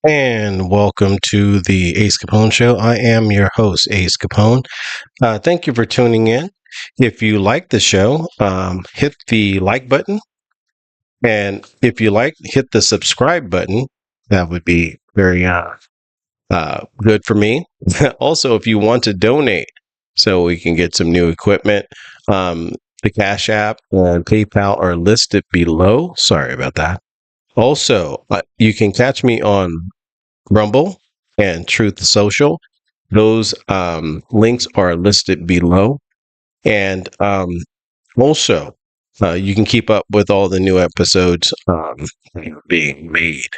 And welcome to the Ace Capone Show. I am your host, Ace Capone. Thank you for tuning in. If you like the show, hit the like button. And if you like, hit the subscribe button. That would be very good for me. Also, if you want to donate so we can get some new equipment, the Cash App and PayPal are listed below. Sorry about that. Also, you can catch me on Rumble and Truth Social. Those links are listed below. And also, you can keep up with all the new episodes being made.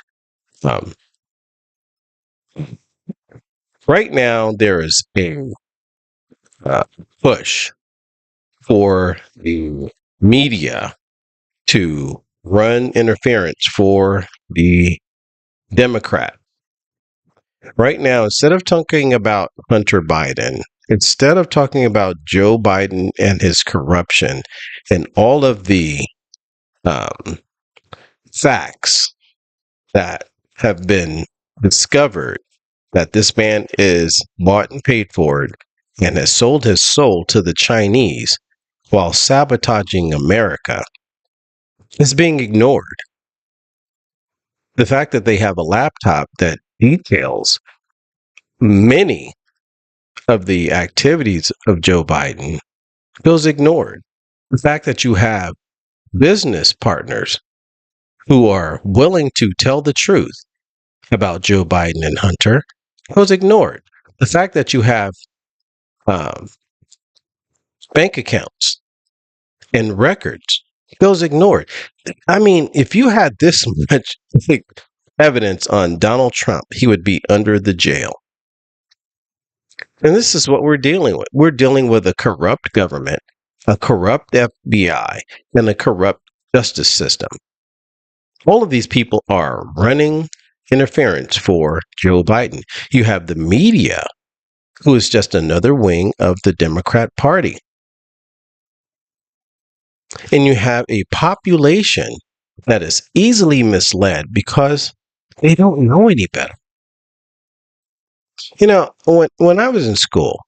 Um, right now, there is a uh, push for the media to run interference for the Democrat. Right now, instead of talking about Hunter Biden, instead of talking about Joe Biden and his corruption and all of the um, facts that have been discovered that this man is bought and paid for it and has sold his soul to the Chinese while sabotaging America, is being ignored. The fact that they have a laptop that details many of the activities of Joe Biden goes ignored. The fact that you have business partners who are willing to tell the truth about Joe Biden and Hunter goes ignored. The fact that you have um, bank accounts and records goes ignored. I mean, if you had this much evidence on Donald Trump, he would be under the jail. And this is what we're dealing with. We're dealing with a corrupt government, a corrupt FBI, and a corrupt justice system. All of these people are running interference for Joe Biden. You have the media, who is just another wing of the Democrat Party. And you have a population that is easily misled because they don't know any better. You know, when I was in school,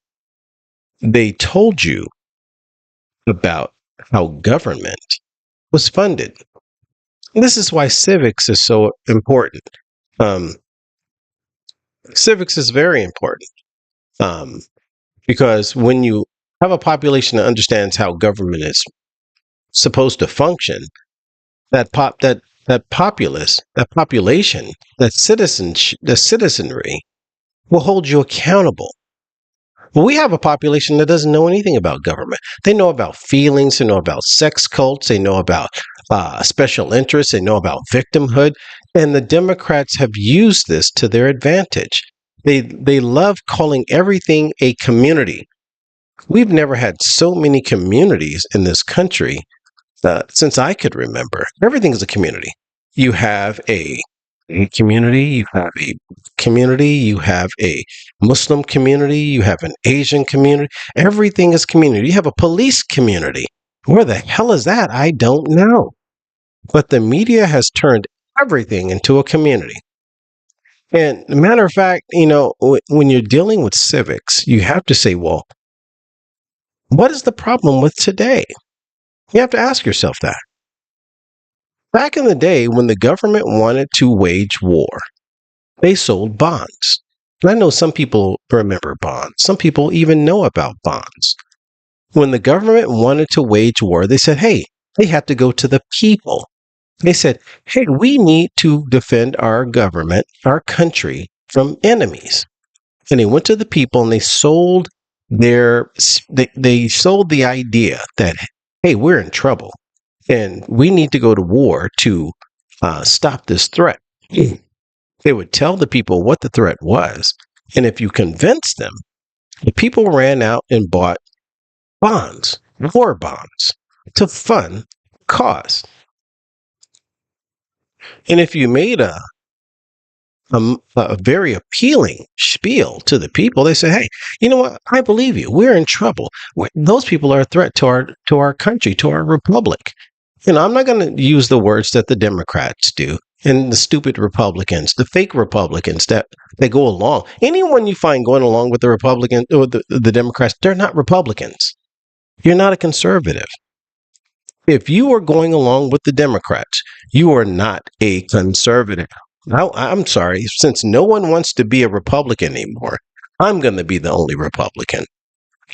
they told you about how government was funded. And this is why civics is so important. Um, Civics is very important because when you have a population that understands how government is supposed to function, that population, that citizenry will hold you accountable. Well, we have a population that doesn't know anything about government. They know about feelings, they know about sex cults, they know about special interests, they know about victimhood, and the Democrats have used this to their advantage. They love calling everything a community. We've never had so many communities in this country since I could remember. Everything is a community. You have a community, you have a community, you have a Muslim community, you have an Asian community. Everything is community. You have a police community. Where the hell is that? I don't know. But the media has turned everything into a community. And matter of fact, you know, when you're dealing with civics, you have to say, well, what is the problem with today? You have to ask yourself that. Back in the day, when the government wanted to wage war, they sold bonds. And I know some people remember bonds. Some people even know about bonds. When the government wanted to wage war, they said, hey, they had to go to the people. They said, hey, we need to defend our government, our country from enemies. And they went to the people and they sold they sold the idea that, hey, we're in trouble and we need to go to war to stop this threat. They would tell the people what the threat was. And if you convinced them, the people ran out and bought bonds, war bonds, to fund the cause. And if you made a very appealing spiel to the people, they say, hey, you know what? I believe you. We're in trouble. Those people are a threat to our country, to our republic. You know, I'm not going to use the words that the Democrats do. and the stupid Republicans, the fake Republicans that go along. Anyone you find going along with the Republican or the Democrats, they're not Republicans. You're not a conservative. If you are going along with the Democrats, you are not a conservative. Now, I'm sorry, since no one wants to be a Republican anymore, I'm going to be the only Republican.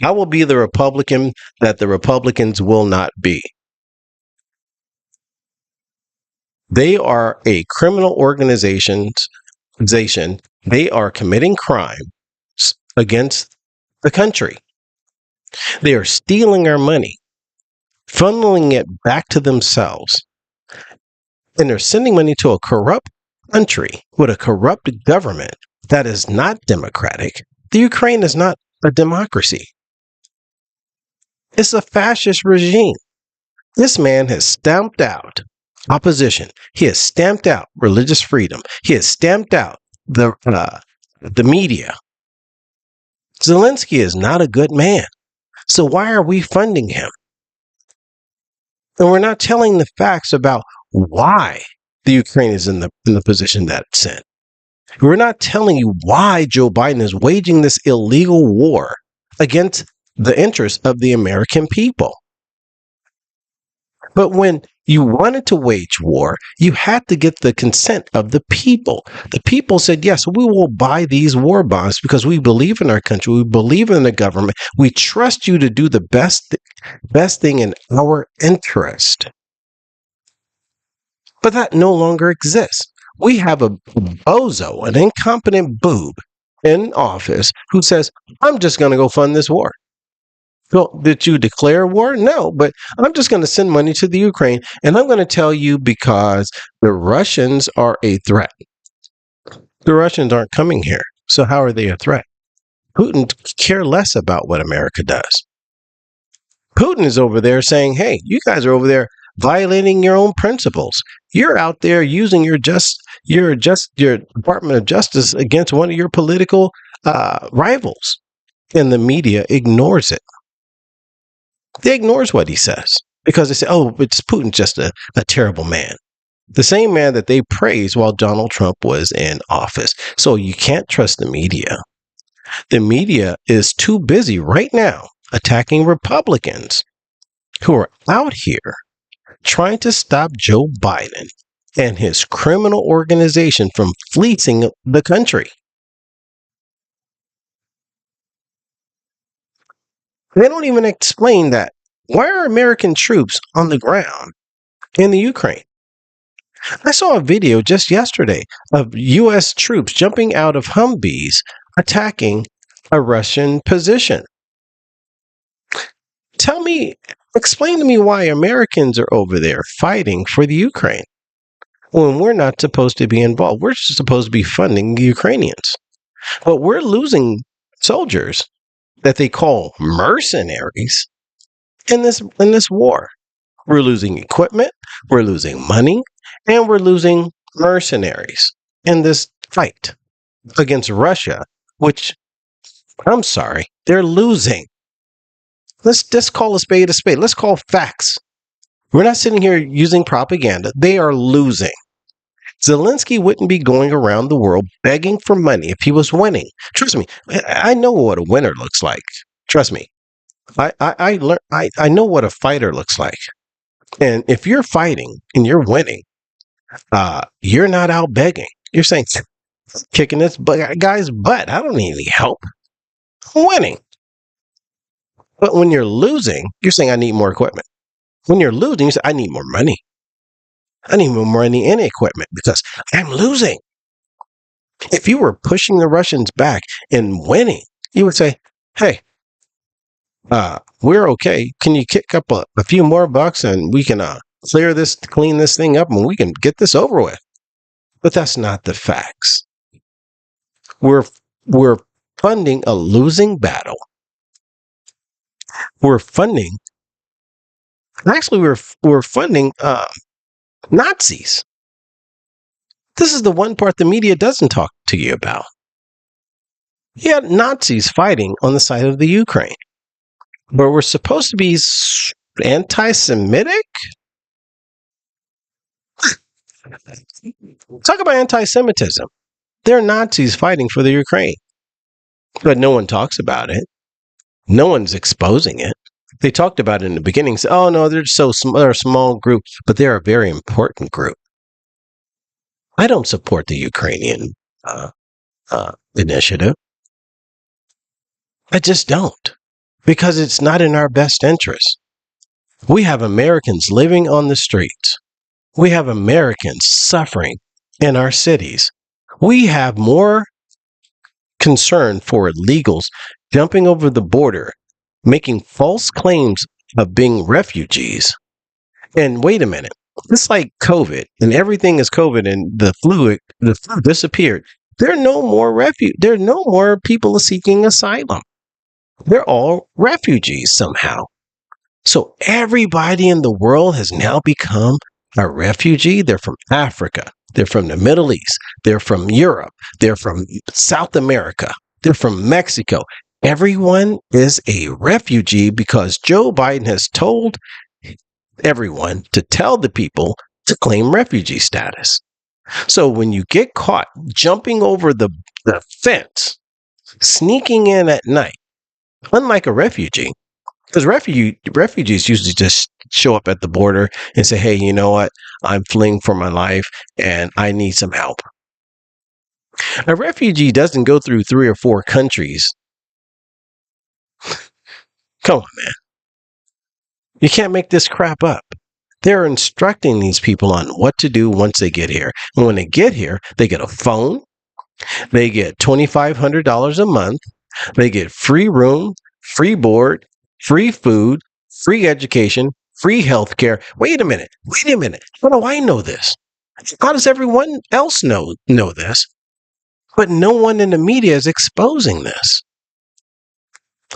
I will be the Republican that the Republicans will not be. They are a criminal organization. They are committing crimes against the country. They are stealing our money, funneling it back to themselves. And they're sending money to a corrupt country with a corrupt government that is not democratic. The Ukraine is not a democracy. It's a fascist regime. This man has stamped out opposition. He has stamped out religious freedom. He has stamped out the media. Zelensky is not a good man. So why are we funding him? And we're not telling the facts about why the Ukraine is in the position that it's in. We're not telling you why Joe Biden is waging this illegal war against the interests of the American people. But when you wanted to wage war, you had to get the consent of the people. The people said, yes, we will buy these war bonds because we believe in our country. We believe in the government. We trust you to do the best thing in our interest. But that no longer exists. We have a bozo, an incompetent boob in office who says, I'm just going to go fund this war. Well, did you declare war? No, but I'm just going to send money to the Ukraine, and I'm going to tell you because the Russians are a threat. The Russians aren't coming here, so how are they a threat? Putin cares less about what America does. Putin is over there saying, hey, you guys are over there violating your own principles. You're out there using your Department of Justice against one of your political rivals, and the media ignores it. They ignores what he says because they say, oh, it's Putin, just a terrible man. The same man that they praised while Donald Trump was in office. So you can't trust the media. The media is too busy right now attacking Republicans who are out here trying to stop Joe Biden and his criminal organization from fleecing the country. They don't even explain that. Why are American troops on the ground in the Ukraine? I saw a video just yesterday of U.S. troops jumping out of Humvees attacking a Russian position. Explain to me why Americans are over there fighting for the Ukraine when we're not supposed to be involved. We're supposed to be funding the Ukrainians. But we're losing soldiers that they call mercenaries in this war. We're losing equipment, we're losing money, and we're losing mercenaries in this fight against Russia, which, I'm sorry, they're losing. Let's just call a spade a spade. Let's call facts. We're not sitting here using propaganda. They are losing. Zelensky wouldn't be going around the world begging for money if he was winning. Trust me, I know what a winner looks like. Trust me. I know what a fighter looks like. And if you're fighting and you're winning, you're not out begging. You're saying, kicking this guy's butt. I don't need any help. I'm winning. But when you're losing, you're saying, I need more equipment. When you're losing, you say, I need more money. I need more money and equipment because I'm losing. If you were pushing the Russians back and winning, you would say, hey, we're okay. Can you kick up a few more bucks and we can clean this thing up and we can get this over with? But that's not the facts. We're funding a losing battle. We're funding Nazis. This is the one part the media doesn't talk to you about. You had Nazis fighting on the side of the Ukraine, but we're supposed to be anti-Semitic? Talk about anti-Semitism. They're Nazis fighting for the Ukraine, but no one talks about it. No one's exposing it. They talked about it in the beginning. Said, "Oh no, they're a small group, but they're a very important group." I don't support the Ukrainian initiative. I just don't, because it's not in our best interest. We have Americans living on the streets. We have Americans suffering in our cities. We have more concern for illegals jumping over the border, making false claims of being refugees. And wait a minute, it's like COVID, and everything is COVID, and the flu disappeared. There are no more There are no more people seeking asylum. They're all refugees somehow. So everybody in the world has now become a refugee. They're from Africa. They're from the Middle East. They're from Europe. They're from South America. They're from Mexico. Everyone is a refugee because Joe Biden has told everyone to tell the people to claim refugee status. So when you get caught jumping over the fence, sneaking in at night, unlike a refugee, because refugees usually just show up at the border and say, "Hey, you know what? I'm fleeing for my life and I need some help." A refugee doesn't go through 3 or 4 countries. Come on, man. You can't make this crap up. They're instructing these people on what to do once they get here. And when they get here, they get a phone. They get $2,500 a month. They get free room, free board, free food, free education, free health care. Wait a minute. How do I know this? How does everyone else know this? But no one in the media is exposing this.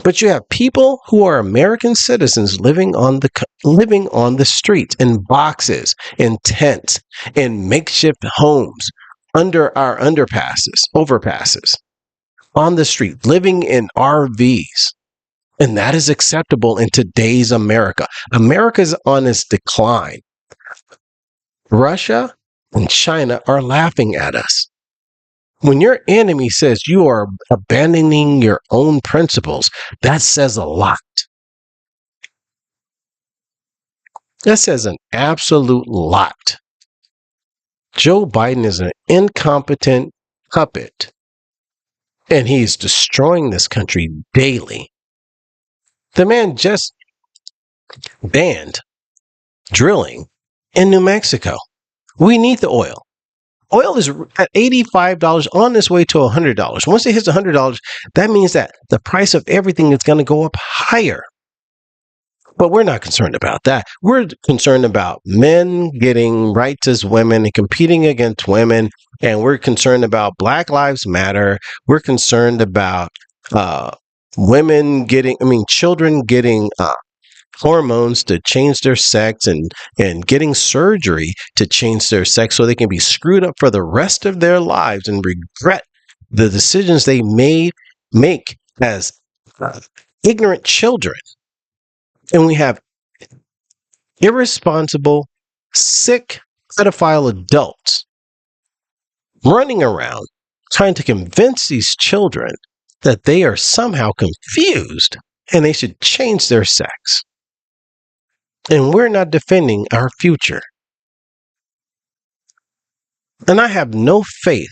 But you have people who are American citizens living on the streets, in boxes, in tents, in makeshift homes, under our overpasses, on the street, living in RVs. And that is acceptable in today's America. America's on its decline. Russia and China are laughing at us. When your enemy says you are abandoning your own principles, that says a lot. That says an absolute lot. Joe Biden is an incompetent puppet, and he's destroying this country daily. The man just banned drilling in New Mexico. We need the oil. Oil is at $85 on its way to $100. Once it hits $100, that means that the price of everything is going to go up higher. But we're not concerned about that. We're concerned about men getting rights as women and competing against women. And we're concerned about Black Lives Matter. We're concerned about children getting hormones to change their sex and getting surgery to change their sex so they can be screwed up for the rest of their lives and regret the decisions they make as ignorant children. And we have irresponsible, sick, pedophile adults running around trying to convince these children that they are somehow confused and they should change their sex. And we're not defending our future. And I have no faith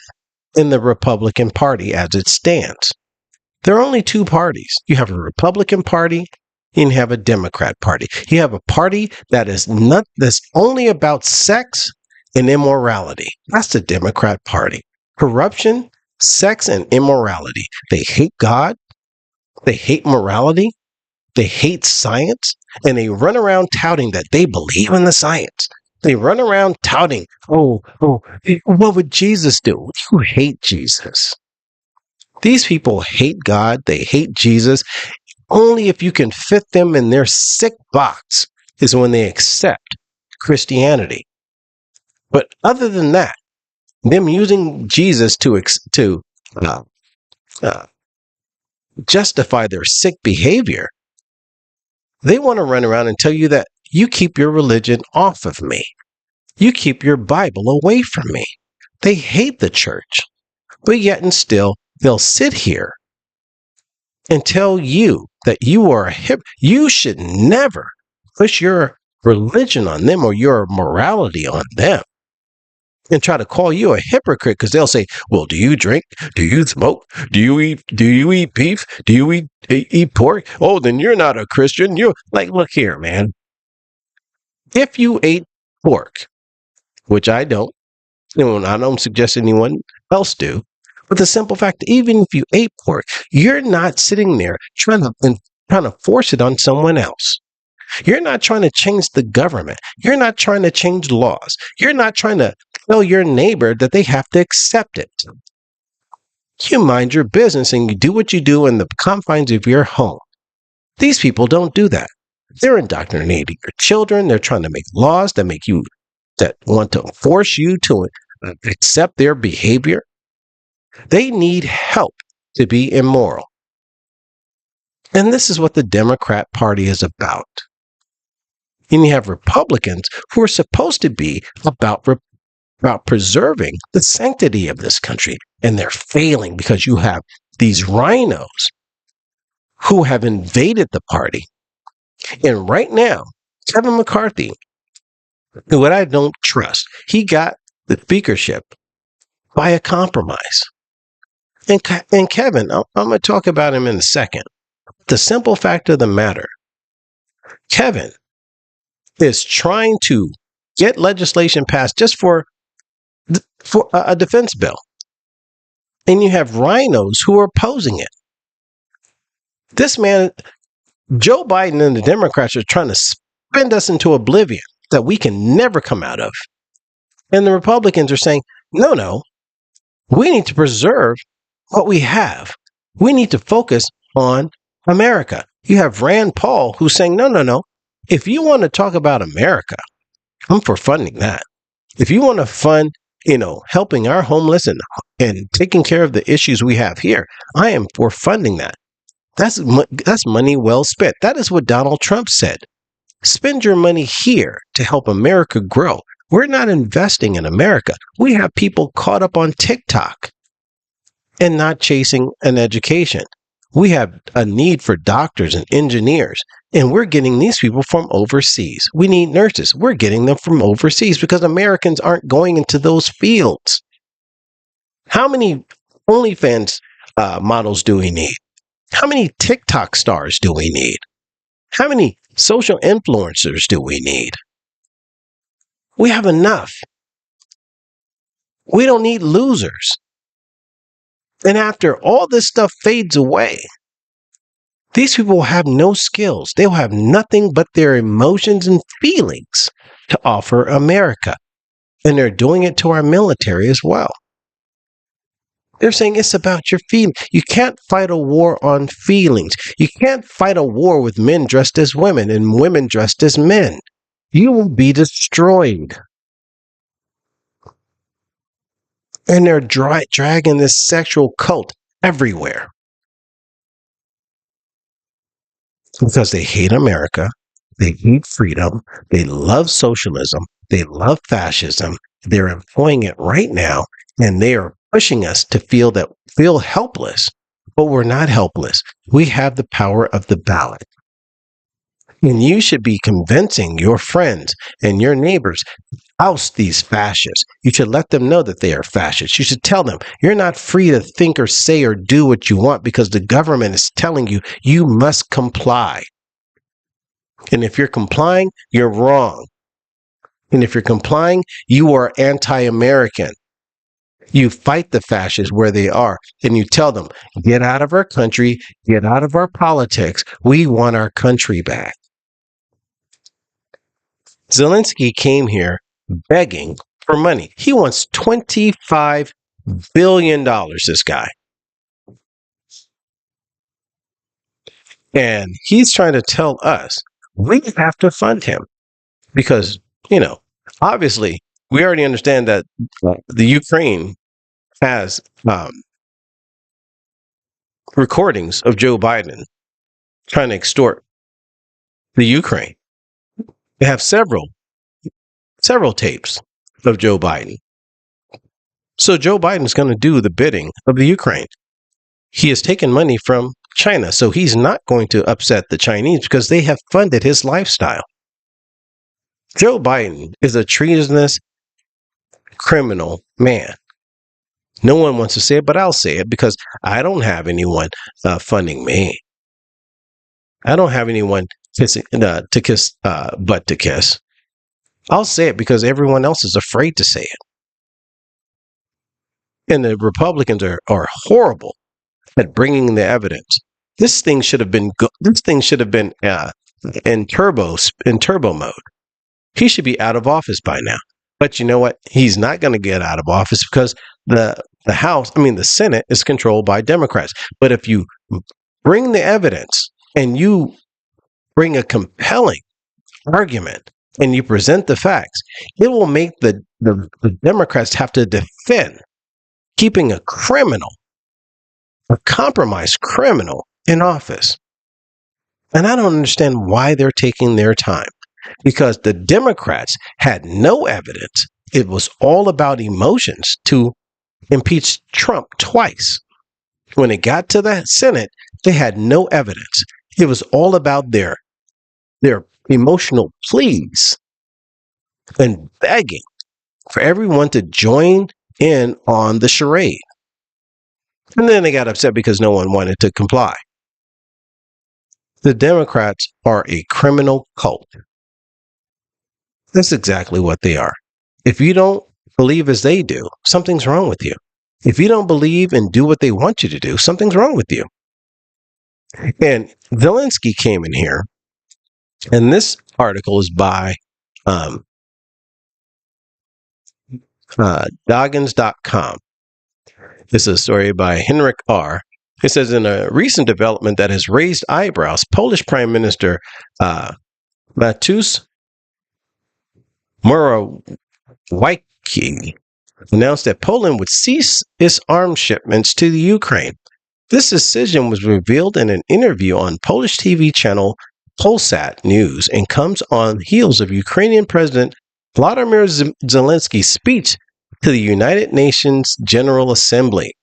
in the Republican Party as it stands. There are only 2 parties. You have a Republican Party and you have a Democrat Party. You have a party that's only about sex and immorality. That's the Democrat Party. Corruption, sex, and immorality. They hate God. They hate morality. They hate science, and they run around touting that they believe in the science. They run around touting, what would Jesus do? You hate Jesus. These people hate God. They hate Jesus. Only if you can fit them in their sick box is when they accept Christianity. But other than that, them using Jesus to justify their sick behavior, they want to run around and tell you that you keep your religion off of me. You keep your Bible away from me. They hate the church, but yet and still they'll sit here and tell you that you are a you should never push your religion on them or your morality on them and try to call you a hypocrite because they'll say, well, do you drink? Do you smoke? Do you eat beef? Do you eat pork? Oh, then you're not a Christian. You're like, look here, man. If you ate pork, which I don't, I don't suggest anyone else do, but the simple fact, even if you ate pork, you're not sitting there trying to force it on someone else. You're not trying to change the government. You're not trying to change laws. You're not trying to tell your neighbor that they have to accept it. You mind your business and you do what you do in the confines of your home. These people don't do that. They're indoctrinating your children. They're trying to make laws that want to force you to accept their behavior. They need help to be immoral. And this is what the Democrat Party is about. And you have Republicans who are supposed to be about preserving the sanctity of this country. And they're failing because you have these rhinos who have invaded the party. And right now, Kevin McCARThy, who I don't trust, he got the speakership by a compromise. And Kevin, I'm going to talk about him in a second. The simple fact of the matter, Kevin is trying to get legislation passed just for a defense bill. And you have rhinos who are opposing it. This man, Joe Biden and the Democrats are trying to spin us into oblivion that we can never come out of. And the Republicans are saying, no, we need to preserve what we have. We need to focus on America. You have Rand Paul who's saying, no. If you want to talk about America, I'm for funding that. If you want to fund, helping our homeless and taking care of the issues we have here, I am for funding that. That's money well spent. That is what Donald Trump said. Spend your money here to help America grow. We're not investing in America. We have people caught up on TikTok and not chasing an education. We have a need for doctors and engineers, and we're getting these people from overseas. We need nurses. We're getting them from overseas because Americans aren't going into those fields. How many OnlyFans models do we need? How many TikTok stars do we need? How many social influencers do we need? We have enough. We don't need losers. And after all this stuff fades away, these people will have no skills. They will have nothing but their emotions and feelings to offer America. And they're doing it to our military as well. They're saying it's about your feelings. You can't fight a war on feelings. You can't fight a war with men dressed as women and women dressed as men. You will be destroyed. And they're dragging this sexual cult everywhere. Because they hate America. They hate freedom. They love socialism. They love fascism. They're employing it right now. And they are pushing us to feel helpless. But we're not helpless. We have the power of the ballot. And you should be convincing your friends and your neighbors, oust these fascists. You should let them know that they are fascists. You should tell them you're not free to think or say or do what you want because the government is telling you you must comply. And if you're complying, you're wrong. And if you're complying, you are anti-American. You fight the fascists where they are, and you tell them, get out of our country, get out of our politics. We want our country back. Zelensky came here begging for money. He wants $25 billion, this guy. And he's trying to tell us we have to fund him because, obviously we already understand that the Ukraine has recordings of Joe Biden trying to extort the Ukraine. They have several tapes of Joe Biden. So Joe Biden is going to do the bidding of the Ukraine. He has taken money from China, so he's not going to upset the Chinese because they have funded his lifestyle. Joe Biden is a treasonous criminal man. No one wants to say it, but I'll say it because I don't have anyone funding me. I don't have anyone kissing to kiss butt to kiss. I'll say it because everyone else is afraid to say it. And the Republicans are horrible at bringing the evidence. This thing should have been in turbo mode. He should be out of office by now. But you know what? He's not going to get out of office because the Senate is controlled by Democrats. But if you bring the evidence and you bring a compelling argument and you present the facts, it will make the Democrats have to defend keeping a criminal, a compromised criminal in office. And I don't understand why they're taking their time, because the Democrats had no evidence. It was all about emotions to impeach Trump twice. When it got to the Senate, they had no evidence. It was all about their emotional pleas and begging for everyone to join in on the charade. And then they got upset because no one wanted to comply. The Democrats are a criminal cult. That's exactly what they are. If you don't believe as they do, something's wrong with you. If you don't believe and do what they want you to do, something's wrong with you. And Zelensky came in here, and this article is by Doggins.com. This is a story by Henrik R. It says, in a recent development that has raised eyebrows, Polish Prime Minister Mateusz Morawiecki announced that Poland would cease its arms shipments to the Ukraine. This decision was revealed in an interview on Polish TV channel Polsat News and comes on the heels of Ukrainian President Volodymyr Zelensky's speech to the United Nations General Assembly.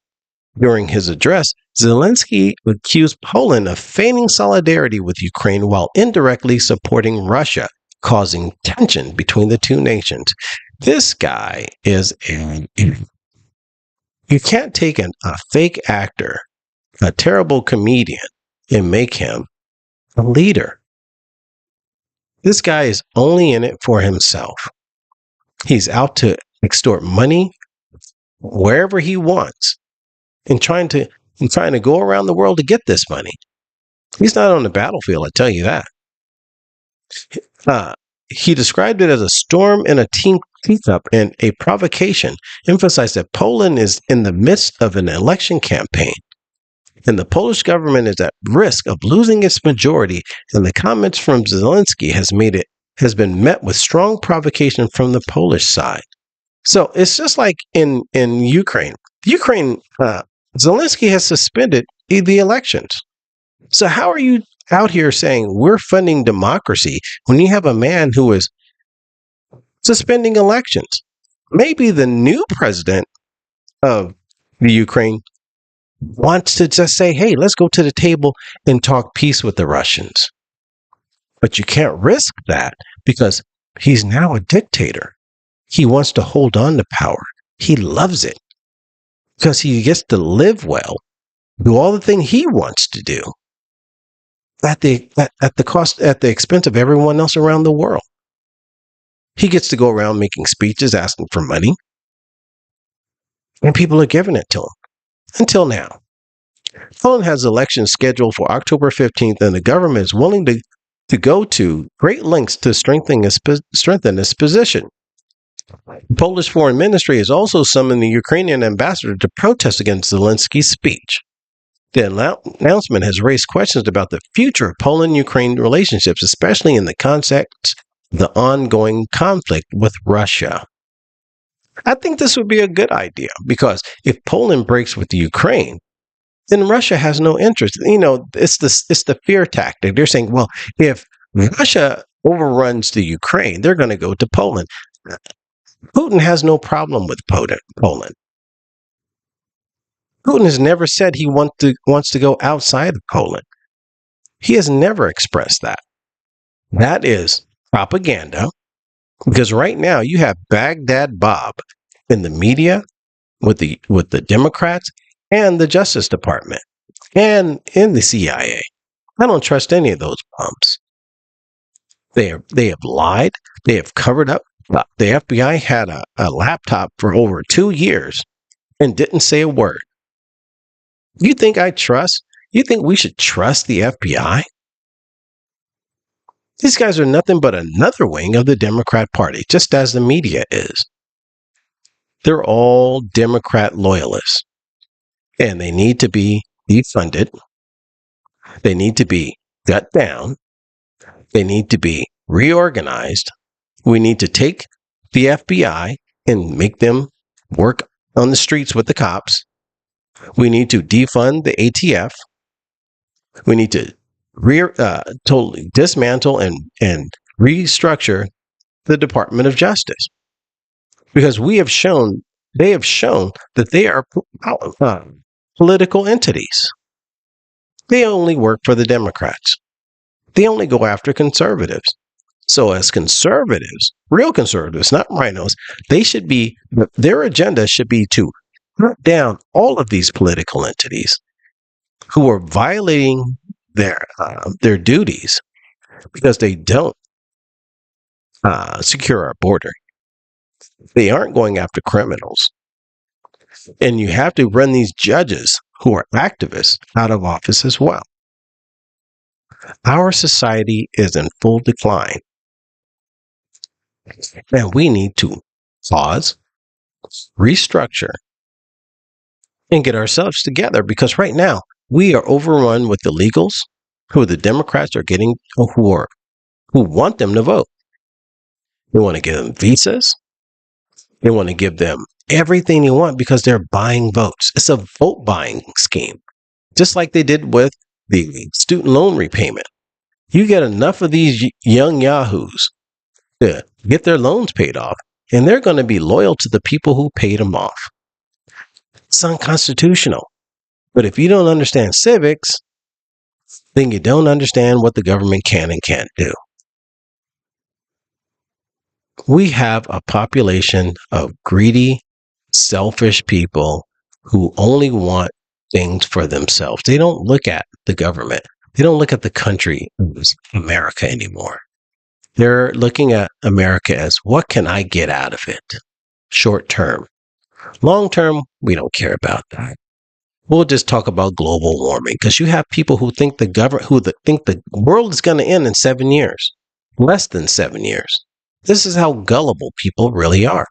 During his address, Zelensky accused Poland of feigning solidarity with Ukraine while indirectly supporting Russia, causing tension between the two nations. This guy is you can't take a fake actor, a terrible comedian, and make him a leader. This guy is only in it for himself. He's out to extort money wherever he wants and trying to go around the world to get this money. He's not on the battlefield, I tell you that. He described it as a storm in a teacup and a provocation, emphasized that Poland is in the midst of an election campaign and the Polish government is at risk of losing its majority, and the comments from Zelensky has been met with strong provocation from the Polish side. So it's just like in Ukraine. Zelensky has suspended the elections. So how are you out here saying we're funding democracy when you have a man who is suspending elections? Maybe the new president of the Ukraine wants to just say, hey, let's go to the table and talk peace with the Russians. But you can't risk that because he's now a dictator. He wants to hold on to power. He loves it because he gets to live well, do all the things he wants to do at the expense of everyone else around the world. He gets to go around making speeches, asking for money, and people are giving it to him. Until now. Poland has elections scheduled for October 15th, and the government is willing to go to great lengths to strengthen its position. The Polish Foreign Ministry has also summoned the Ukrainian ambassador to protest against Zelensky's speech. The announcement has raised questions about the future of Poland-Ukraine relationships, especially in the context of the ongoing conflict with Russia. I think this would be a good idea because if Poland breaks with the Ukraine, then Russia has no interest. You know, it's the fear tactic. They're saying, well, if Russia overruns the Ukraine, they're going to go to Poland. Putin has no problem with Poland. Putin has never said he wants to go outside of Poland. He has never expressed that. That is propaganda, because right now you have Baghdad Bob in the media with the Democrats and the Justice Department and in the CIA. I don't trust any of those bums. They have lied. They have covered up. The FBI had a laptop for over 2 years and didn't say a word. You think I trust? You think we should trust the FBI? These guys are nothing but another wing of the Democrat Party, just as the media is. They're all Democrat loyalists, and they need to be defunded. They need to be gut down. They need to be reorganized. We need to take the FBI and make them work on the streets with the cops. We need to defund the ATF. We need to totally dismantle and restructure the Department of Justice, because they have shown that they are political entities. They only work for the Democrats. They only go after conservatives. So as conservatives, real conservatives, not rhinos, their agenda should be to cut down all of these political entities who are violating their duties because they don't secure our border. They aren't going after criminals. And you have to run these judges who are activists out of office as well. Our society is in full decline. And we need to pause, restructure, and get ourselves together, because right now we are overrun with illegals who the Democrats are getting, who want them to vote. They want to give them visas. They want to give them everything they want because they're buying votes. It's a vote buying scheme, just like they did with the student loan repayment. You get enough of these young yahoos to get their loans paid off, and they're going to be loyal to the people who paid them off. It's unconstitutional. But if you don't understand civics, then you don't understand what the government can and can't do. We have a population of greedy, selfish people who only want things for themselves. They don't look at the government. They don't look at the country as America anymore. They're looking at America as, what can I get out of it? Short term. Long term, we don't care about that. We'll just talk about global warming, because you have people who think think the world is going to end in 7 years, less than 7 years. This is how gullible people really are.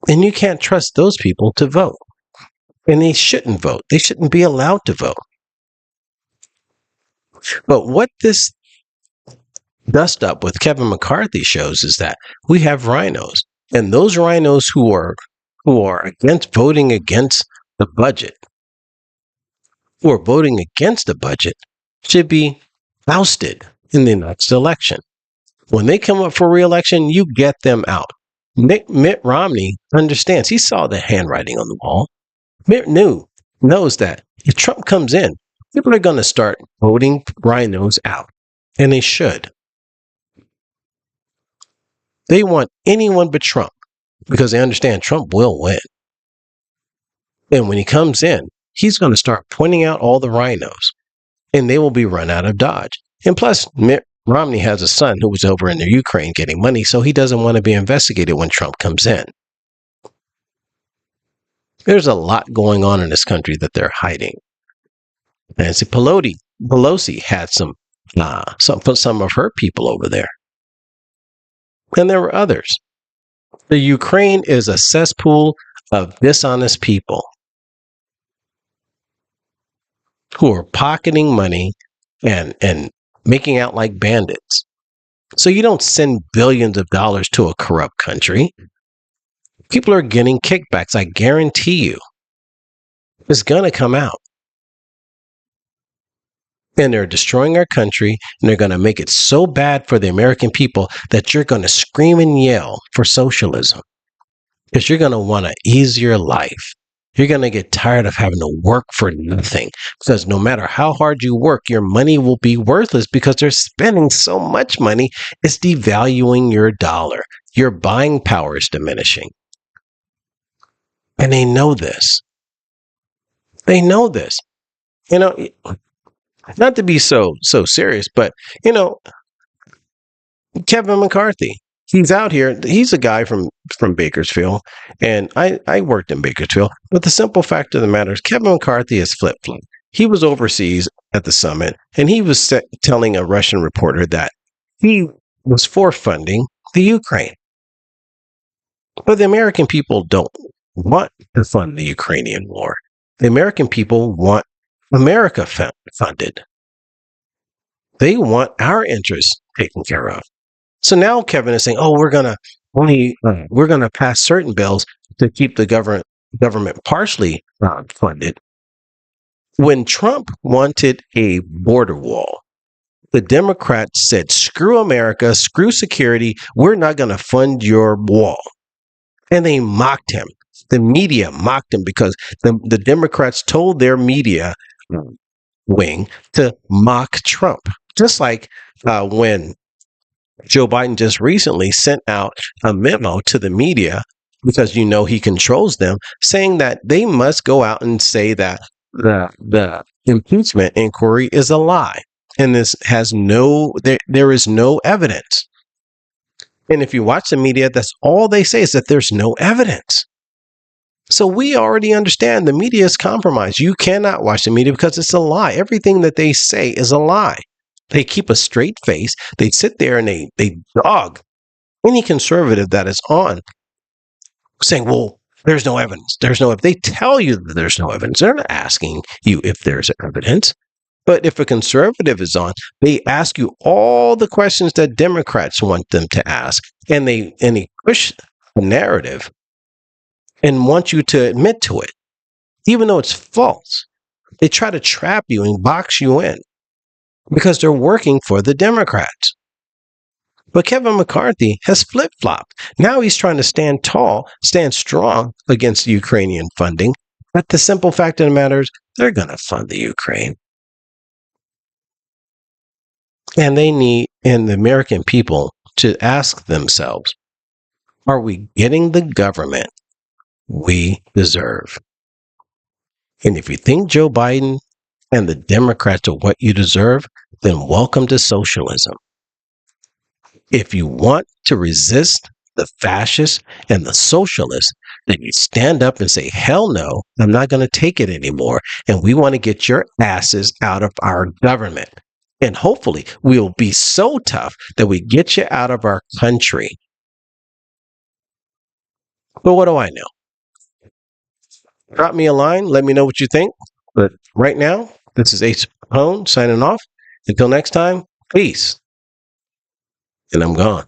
And you can't trust those people to vote. And they shouldn't vote. They shouldn't be allowed to vote. But what this dust up with Kevin McCARTHY shows is that we have rhinos, and those rhinos who are against voting against the budget, who are voting against the budget, should be ousted in the next election. When they come up for reelection, you get them out. Mitt Romney understands. He saw the handwriting on the wall. Mitt knows that if Trump comes in, people are going to start voting rhinos out, and they should. They want anyone but Trump because they understand Trump will win. And when he comes in, he's going to start pointing out all the rhinos, and they will be run out of Dodge. And plus, Mitt Romney has a son who was over in the Ukraine getting money, so he doesn't want to be investigated when Trump comes in. There's a lot going on in this country that they're hiding. Nancy Pelosi had some of her people over there. And there were others. The Ukraine is a cesspool of dishonest people who are pocketing money and making out like bandits. So you don't send billions of dollars to a corrupt country. People are getting kickbacks. I guarantee you. It's going to come out. And they're destroying our country, and they're going to make it so bad for the American people that you're going to scream and yell for socialism because you're going to want an easier life. You're going to get tired of having to work for nothing because no matter how hard you work, your money will be worthless because they're spending so much money. It's devaluing your dollar. Your buying power is diminishing. And they know this. They know this. You know, not to be so serious, but you know, Kevin McCARThy, he's out here. He's a guy from Bakersfield, and I worked in Bakersfield. But the simple fact of the matter is, Kevin McCARThy is flip flop. He was overseas at the summit, and he was telling a Russian reporter that he was for funding the Ukraine. But the American people don't want to fund the Ukrainian war. The American people want America funded. They want our interests taken care of. So now Kevin is saying, "Oh, we're gonna pass certain bills to keep the government partially funded." When Trump wanted a border wall, the Democrats said, "Screw America, screw security. We're not going to fund your wall," and they mocked him. The media mocked him because the Democrats told their media wing to mock Trump, just like when Joe Biden just recently sent out a memo to the media, because you know he controls them, saying that they must go out and say that the impeachment inquiry is a lie, and this has there is no evidence. And if you watch the media, that's all they say, is that there's no evidence. So we already understand the media is compromised. You cannot watch the media because it's a lie. Everything that they say is a lie. They keep a straight face. They sit there and they dog any conservative that is on, saying, "Well, there's no evidence. There's no evidence." They tell you that there's no evidence. They're not asking you if there's evidence. But if a conservative is on, they ask you all the questions that Democrats want them to ask, and they push the narrative and want you to admit to it, even though it's false. They try to trap you and box you in because they're working for the Democrats. But Kevin McCarthy has flip-flopped. Now he's trying to stand tall, stand strong against the Ukrainian funding. But the simple fact of the matter is, they're going to fund the Ukraine. And the American people to ask themselves, are we getting the government we deserve? And if you think Joe Biden and the Democrats are what you deserve, then welcome to socialism. If you want to resist the fascists and the socialists, then you stand up and say, "Hell no, I'm not going to take it anymore. And we want to get your asses out of our government." And hopefully we'll be so tough that we get you out of our country. But what do I know? Drop me a line. Let me know what you think. But right now, this is Acecaponersc signing off. Until next time, peace. And I'm gone.